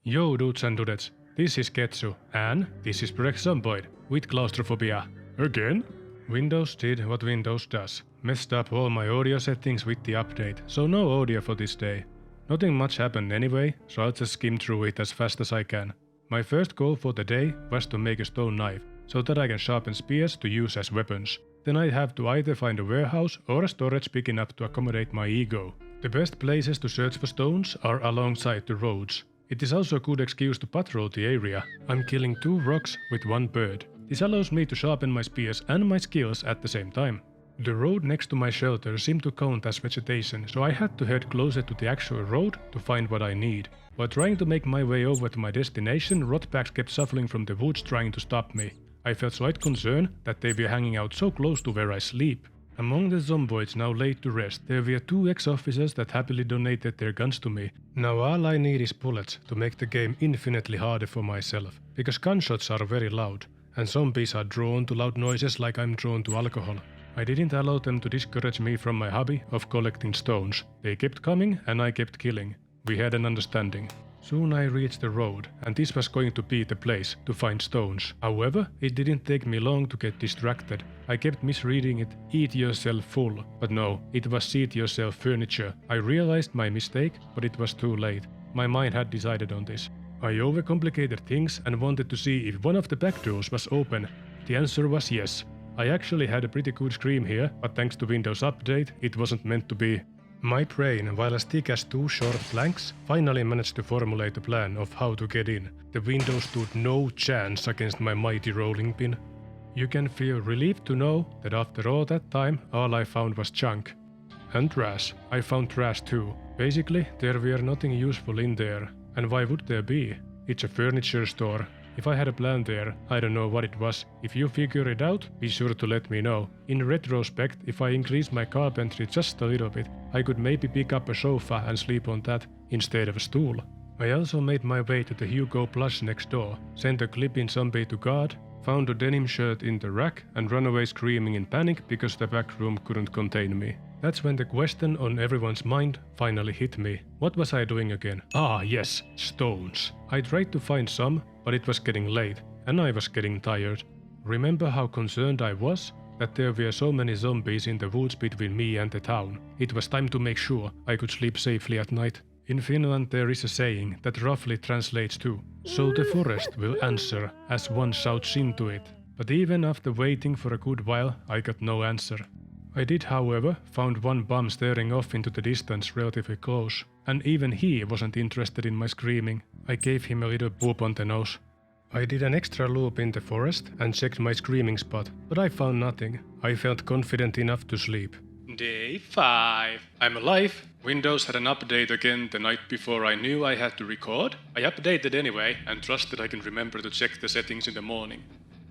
Yo dudes and dudettes, this is Ketsu, and this is Project Zomboid, with Claustrophobia. Again? Windows did what Windows does, messed up all my audio settings with the update, so no audio for this day. Nothing much happened anyway, so I'll just skim through it as fast as I can. My first goal for the day was to make a stone knife, so that I can sharpen spears to use as weapons. Then I'd have to either find a warehouse or a storage big enough to accommodate my ego. The best places to search for stones are alongside the roads. It is also a good excuse to patrol the area. I'm killing 2 rocks with 1 bird. This allows me to sharpen my spears and my skills at the same time. The road next to my shelter seemed to count as vegetation, so I had to head closer to the actual road to find what I need. While trying to make my way over to my destination, rotbacks kept shuffling from the woods trying to stop me. I felt slight concern that they were hanging out so close to where I sleep. Among the zomboids now laid to rest, there were 2 ex-officers that happily donated their guns to me. Now all I need is bullets to make the game infinitely harder for myself, because gunshots are very loud, and zombies are drawn to loud noises like I'm drawn to alcohol. I didn't allow them to discourage me from my hobby of collecting stones. They kept coming and I kept killing. We had an understanding. Soon I reached the road, and this was going to be the place to find stones. However, it didn't take me long to get distracted. I kept misreading it, eat yourself full, but no, it was seat yourself furniture. I realized my mistake, but it was too late. My mind had decided on this. I overcomplicated things and wanted to see if one of the back doors was open. The answer was yes. I actually had a pretty good scream here, but thanks to Windows Update, it wasn't meant to be. My brain, while as thick as 2 short planks, finally managed to formulate a plan of how to get in. The window stood no chance against my mighty rolling pin. You can feel relieved to know that after all that time, all I found was junk. And trash. I found trash too. Basically, there were nothing useful in there. And why would there be? It's a furniture store. If I had a plan there, I don't know what it was. If you figure it out, be sure to let me know. In retrospect, if I increase my carpentry just a little bit, I could maybe pick up a sofa and sleep on that instead of a stool. I also made my way to the Hugo plush next door, sent a clipping zombie to guard, found a denim shirt in the rack and ran away screaming in panic because the back room couldn't contain me. That's when the question on everyone's mind finally hit me. What was I doing again? Ah yes, stones. I tried to find some, but it was getting late, and I was getting tired. Remember how concerned I was? That there were so many zombies in the woods between me and the town. It was time to make sure I could sleep safely at night. In Finland there is a saying that roughly translates to, "So the forest will answer as one shouts into it." But even after waiting for a good while, I got no answer. I did, however, found one bum staring off into the distance relatively close, and even he wasn't interested in my screaming. I gave him a little boop on the nose. I did an extra loop in the forest and checked my screaming spot, but I found nothing. I felt confident enough to sleep. Day 5. I'm alive. Windows had an update again the night before I knew I had to record. I updated anyway and trusted I can remember to check the settings in the morning.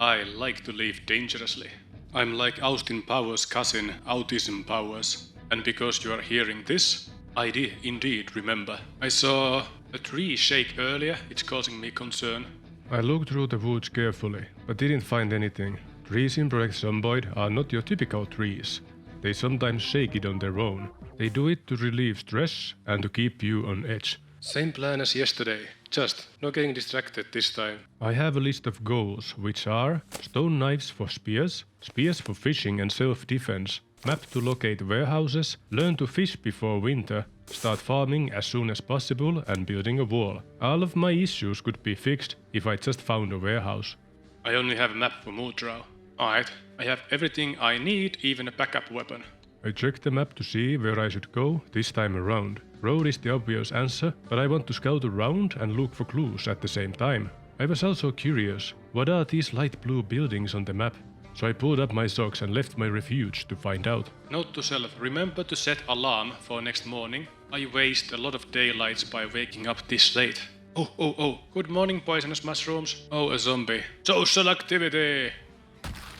I like to live dangerously. I'm like Austin Powers' cousin, Autism Powers. And because you are hearing this, I did indeed remember. I saw a tree shake earlier, it's causing me concern. I looked through the woods carefully, but didn't find anything. Trees in Project Zomboid are not your typical trees. They sometimes shake it on their own. They do it to relieve stress and to keep you on edge. Same plan as yesterday, just not getting distracted this time. I have a list of goals, which are stone knives for spears, spears for fishing and self-defense, map to locate warehouses, learn to fish before winter, start farming as soon as possible and building a wall. All of my issues could be fixed if I just found a warehouse. I only have a map for Mudrao. Alright, I have everything I need, even a backup weapon. I checked the map to see where I should go this time around. Road is the obvious answer, but I want to scout around and look for clues at the same time. I was also curious, what are these light blue buildings on the map? So I pulled up my socks and left my refuge to find out. Note to self, remember to set alarm for next morning. I waste a lot of daylights by waking up this late. Oh, good morning poisonous mushrooms. Oh, a zombie. Social activity!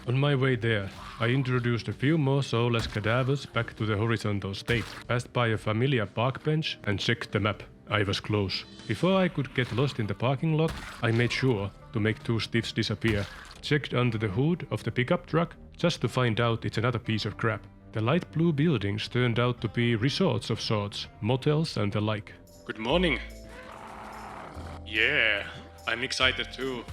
On my way there, I introduced a few more soulless cadavers back to the horizontal state, passed by a familiar park bench and checked the map. I was close. Before I could get lost in the parking lot, I made sure to make 2 stiffs disappear. Checked under the hood of the pickup truck just to find out it's another piece of crap. The light blue buildings turned out to be resorts of sorts, motels and the like. Good morning. Yeah, I'm excited too.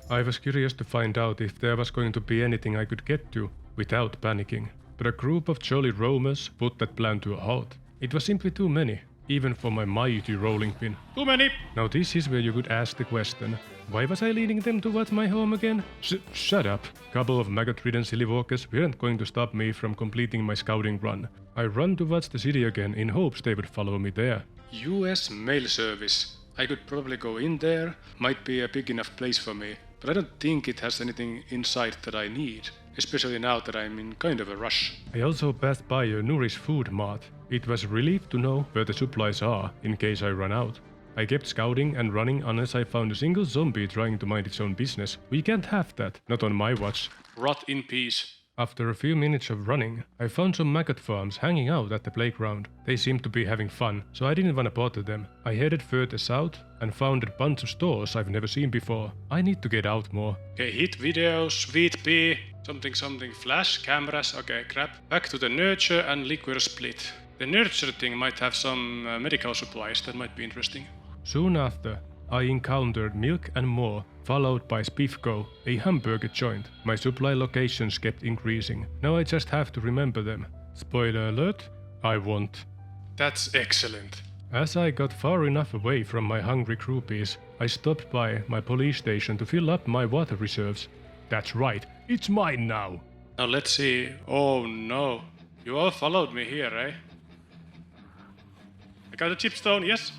I was curious to find out if there was going to be anything I could get to without panicking, but a group of jolly roamers put that plan to a halt. It was simply too many, even for my mighty rolling pin. Too many! Now this is where you could ask the question, why was I leading them towards my home again? Shut up. Couple of maggot-ridden silly walkers weren't going to stop me from completing my scouting run. I ran towards the city again in hopes they would follow me there. US mail service. I could probably go in there, might be a big enough place for me, but I don't think it has anything inside that I need, especially now that I'm in kind of a rush. I also passed by a Nourish food mart. It was a relief to know where the supplies are in case I run out. I kept scouting and running unless I found a single zombie trying to mind its own business. We can't have that, not on my watch. Rot in peace. After a few minutes of running, I found some maggot farms hanging out at the playground. They seemed to be having fun, so I didn't want to bother them. I headed further south and found a bunch of stores I've never seen before. I need to get out more. Okay, hit videos, sweet pea, something, flash, cameras, okay, crap. Back to the nurture and liquor split. The nurture thing might have some medical supplies that might be interesting. Soon after, I encountered Milk and More, followed by Spiffco, a hamburger joint. My supply locations kept increasing. Now I just have to remember them. Spoiler alert, I won't. That's excellent. As I got far enough away from my hungry groupies, I stopped by my police station to fill up my water reserves. That's right, it's mine now. Now let's see. Oh no. You all followed me here, eh? I got a chipstone, yes?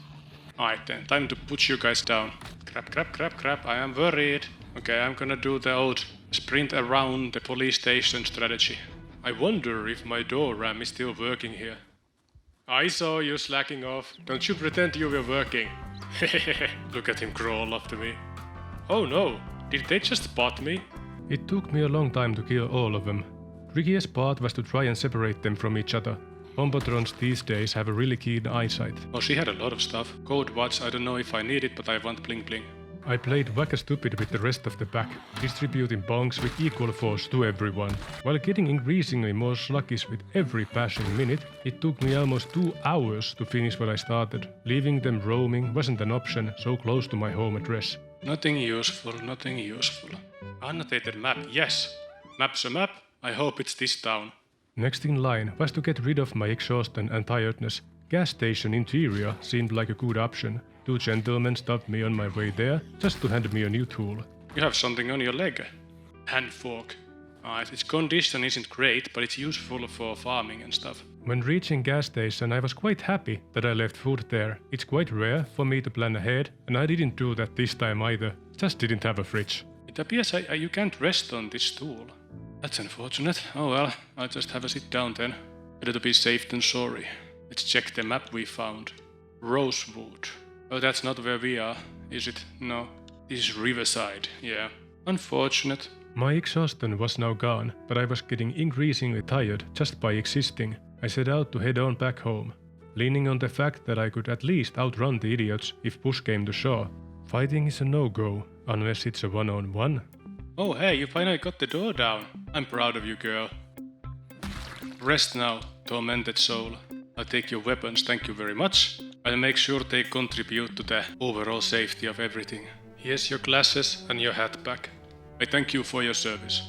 Alright then, time to put you guys down. Crap, I am worried. Okay, I'm gonna do the old sprint around the police station strategy. I wonder if my door ram is still working here. I saw you slacking off. Don't you pretend you were working. Look at him crawl after me. Oh no, did they just spot me? It took me a long time to kill all of them. Trickiest part was to try and separate them from each other. Bombatrons these days have a really keen eyesight. Oh, she had a lot of stuff. Code Watch, I don't know if I need it, but I want bling bling. I played wacka stupid with the rest of the pack, distributing bongs with equal force to everyone. While getting increasingly more sluggish with every passing minute, it took me almost 2 hours to finish what I started. Leaving them roaming wasn't an option so close to my home address. Nothing useful. Annotated map, yes. Map's a map. I hope it's this town. Next in line was to get rid of my exhaustion and tiredness. Gas station interior seemed like a good option. 2 gentlemen stopped me on my way there just to hand me a new tool. You have something on your leg. Hand fork. Its condition isn't great, but it's useful for farming and stuff. When reaching gas station, I was quite happy that I left food there. It's quite rare for me to plan ahead, and I didn't do that this time either. Just didn't have a fridge. It appears you can't rest on this stool. That's unfortunate. Oh well, I'll just have a sit down then. Better to be safe than sorry. Let's check the map we found. Rosewood. Oh, that's not where we are, is it? No. This is Riverside, yeah. Unfortunate. My exhaustion was now gone, but I was getting increasingly tired just by existing. I set out to head on back home, leaning on the fact that I could at least outrun the idiots if push came to shove. Fighting is a no-go, unless it's a one-on-one. Oh hey, you finally got the door down. I'm proud of you, girl. Rest now, tormented soul. I'll take your weapons, thank you very much. I'll make sure they contribute to the overall safety of everything. Here's your glasses and your hat back. I thank you for your service.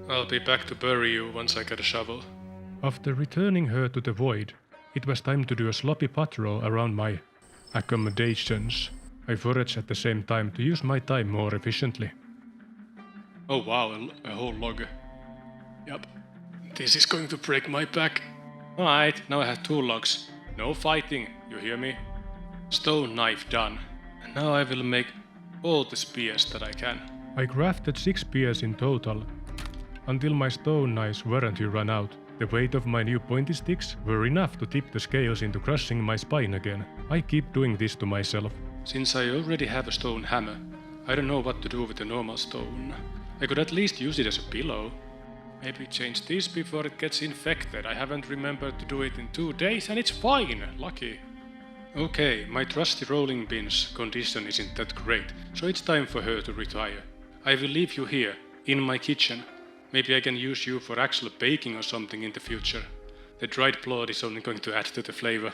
I'll be back to bury you once I get a shovel. After returning her to the void, it was time to do a sloppy patrol around my accommodations. I foraged at the same time to use my time more efficiently. Oh wow, a whole log. Yup. This is going to break my back. Alright, now I have 2 logs. No fighting, you hear me? Stone knife done. And now I will make all the spears that I can. I crafted 6 spears in total, until my stone knives warranty ran out. The weight of my new pointy sticks were enough to tip the scales into crushing my spine again. I keep doing this to myself. Since I already have a stone hammer, I don't know what to do with a normal stone. I could at least use it as a pillow. Maybe change this before it gets infected. I haven't remembered to do it in 2 days and it's fine, lucky. Okay, my trusty rolling pin's condition isn't that great, so it's time for her to retire. I will leave you here, in my kitchen. Maybe I can use you for actual baking or something in the future. The dried blood is only going to add to the flavor.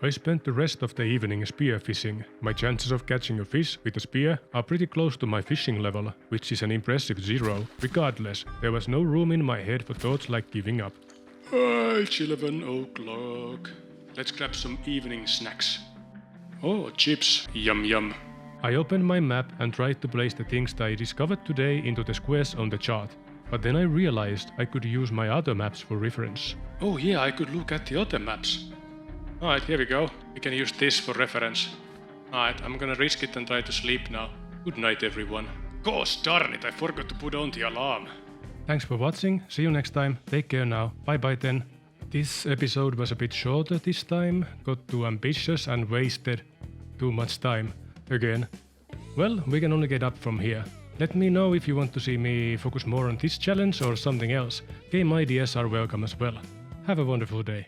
I spent the rest of the evening spear fishing. My chances of catching a fish with a spear are pretty close to my fishing level, which is an impressive 0. Regardless, there was no room in my head for thoughts like giving up. It's 11 o'clock. Let's grab some evening snacks. Oh, chips. Yum yum. I opened my map and tried to place the things that I discovered today into the squares on the chart. But then I realized I could use my other maps for reference. Oh yeah, I could look at the other maps. Alright, here we go. We can use this for reference. Alright, I'm gonna risk it and try to sleep now. Good night, everyone. Gosh darn it, I forgot to put on the alarm. Thanks for watching. See you next time. Take care now. Bye bye then. This episode was a bit shorter this time. Got too ambitious and wasted too much time. Again. Well, we can only get up from here. Let me know if you want to see me focus more on this challenge or something else. Game ideas are welcome as well. Have a wonderful day.